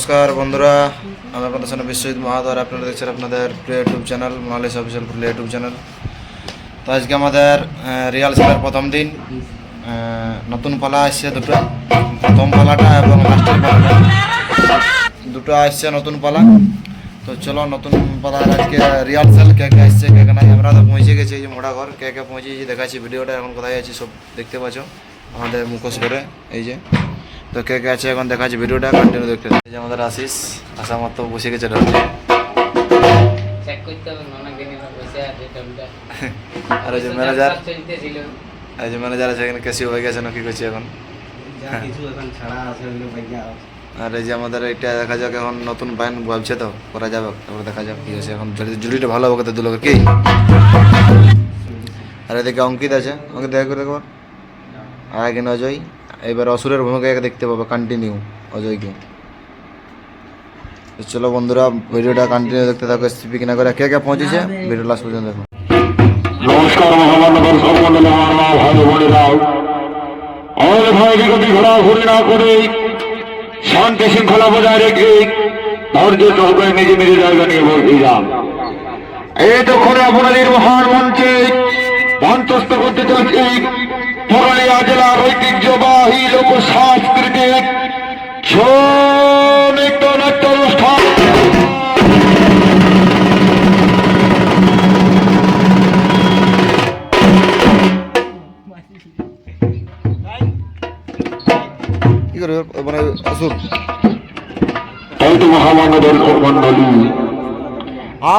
নমস্কার বন্ধুরা, আমি আপনাদের সামনে বিশ্বজিৎ মহাদর। আপনারা দেখছেন আপনাদের প্রিয় ইউটিউব চ্যানেল মোনালিসা অফিসিয়াল প্রিয় ইউটিউব চ্যানেল। তো আজকে আমাদের রিয়াল সেলের প্রথম দিন। নতুন পালা আসছে দুটো, প্রথম পালাটা এবং লাস্টের পালাটা, দুটো আসছে নতুন পালা। তো চলো নতুন পালার আজকে রিয়াল সেল কে কে আসছে কে কে নাই। আমরা তো পৌঁছে গেছি, এই যে মোড়াঘর। কে কে পৌঁছেছি দেখাচ্ছি ভিডিওটা, এখন কোথায় আছি সব দেখতে পাচ্ছ আমাদের মুখোশ করে। এই যে তো কে কে আছে এখন দেখাচ্ছি, ভিডিওটা কন্টিনিউ দেখতে। এই যে আমাদের আশিস আসা মাত্র বসে গেছে ঢলতে। আর এই যে ম্যানেজার, এই যে ম্যানেজার আছে এখানে, কেসি হয়ে গেছে না কি করছে এখন। আর এই যে আমাদের এটা দেখা যাক, এখন নতুন প্যান ভাবছে তো করা যাবে, তারপরে দেখা যাক কি হয়েছে। এখন জুড়িটা ভালো হবে তো দু লোকের কি। আর এদিকে অঙ্কিত আছে, অঙ্কিত দেখা করে দেখবার। আর এখানে অজয়, এবার অসুরের ভূমিকা দেখতে পাবে কন্টিনিউ অজয়কে। চলো বন্ধুরা ভিডিওটা কন্টিনিউ দেখতে থাকো, স্কিপ না করে। কে কে পৌঁছেছে ভিডিও লাস্ট পর্যন্ত দেখো। নমস্কার মহামানবর সকল ভাই বোনেরা, আমাদের ভাইকে গতি ঘোরাঘুরি না করে শান্তি শৃঙ্খলা বজায় রেখে ধৈর্য সহকারে নিজে নিজে জায়গা নিয়ে বলছিলাম। এতক্ষণে আপনাদের মহান মঞ্চে মঞ্চস্থ করতে চলছি পুরুলিয়া জেলার ঐতিহ্যবাহী লোক সাংস্কৃতিক নৃত্য নাট্য অনুষ্ঠান। কি করে মানে অসুর হয়তো মহামান্য দর্শক মন্ডলী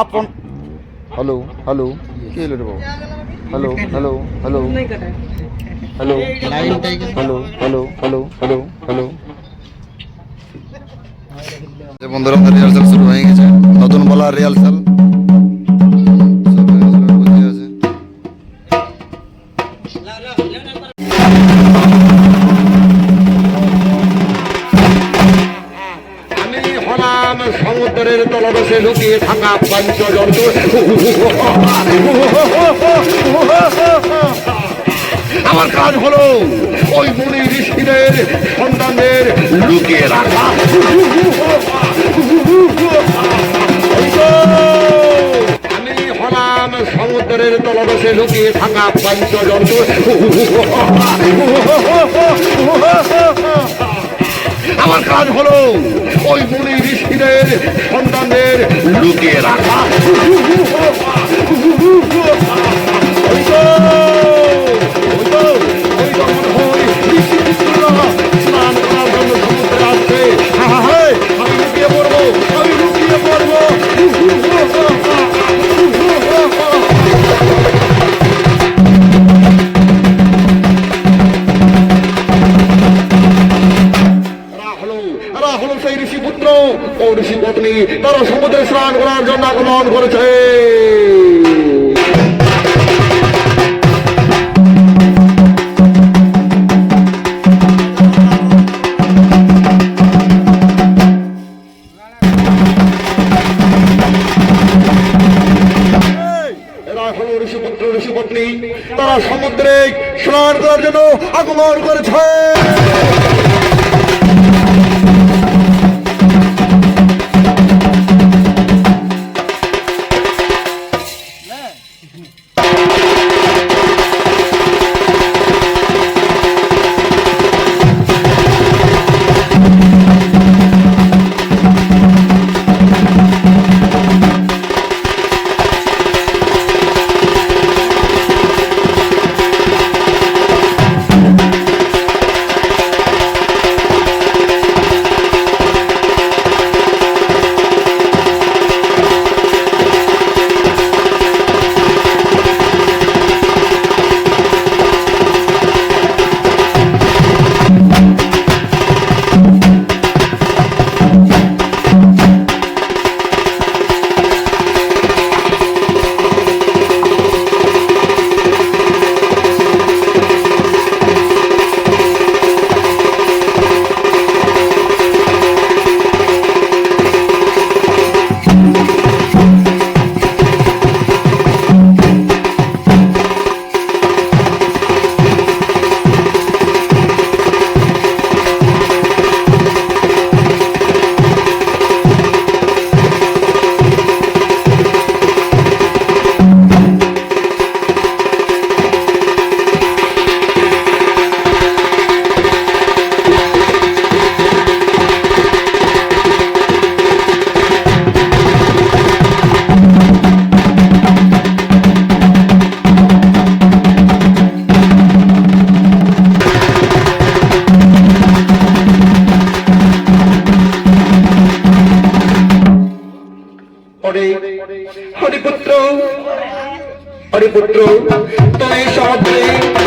আপন। হ্যালো হ্যালো, কি হলো রে বাবু? Hello hello hello hello hello hello hello hello hello. বন্ধুরা আমাদের রিহার্সাল শুরু হয়ে গেছে, নতুন বলা রিহার্সাল। সমুদ্রের তলদেশে লুকিয়ে থাকা পঞ্চজন্তু আমার কাজ হলো ওই মুনি ঋষিদের সন্তানদের লুকিয়ে রাখা। আমি হলাম সমুদ্রের তলদেশে লুকিয়ে থাকা পঞ্চজন্তু। আমার কাজ হলো ওই মুনি ঋষিদের সন্তানদের লুকিয়ে রাখা। স্নান করার জন্য সমুদ্রে আসছে, আমি লুকিয়ে পড়বো, আমি লুকিয়ে পড়বো। সেই ঋষি পুত্র ও ঋষি পত্নী তারা সমুদ্রে স্নান করার জন্য আগমন করেছে। এরা হলো ঋষি পুত্র ঋষি পত্নী, তারা সমুদ্রে স্নান করার জন্য আগমন করেছে। হরিপুত্র তুমি সমগ্রে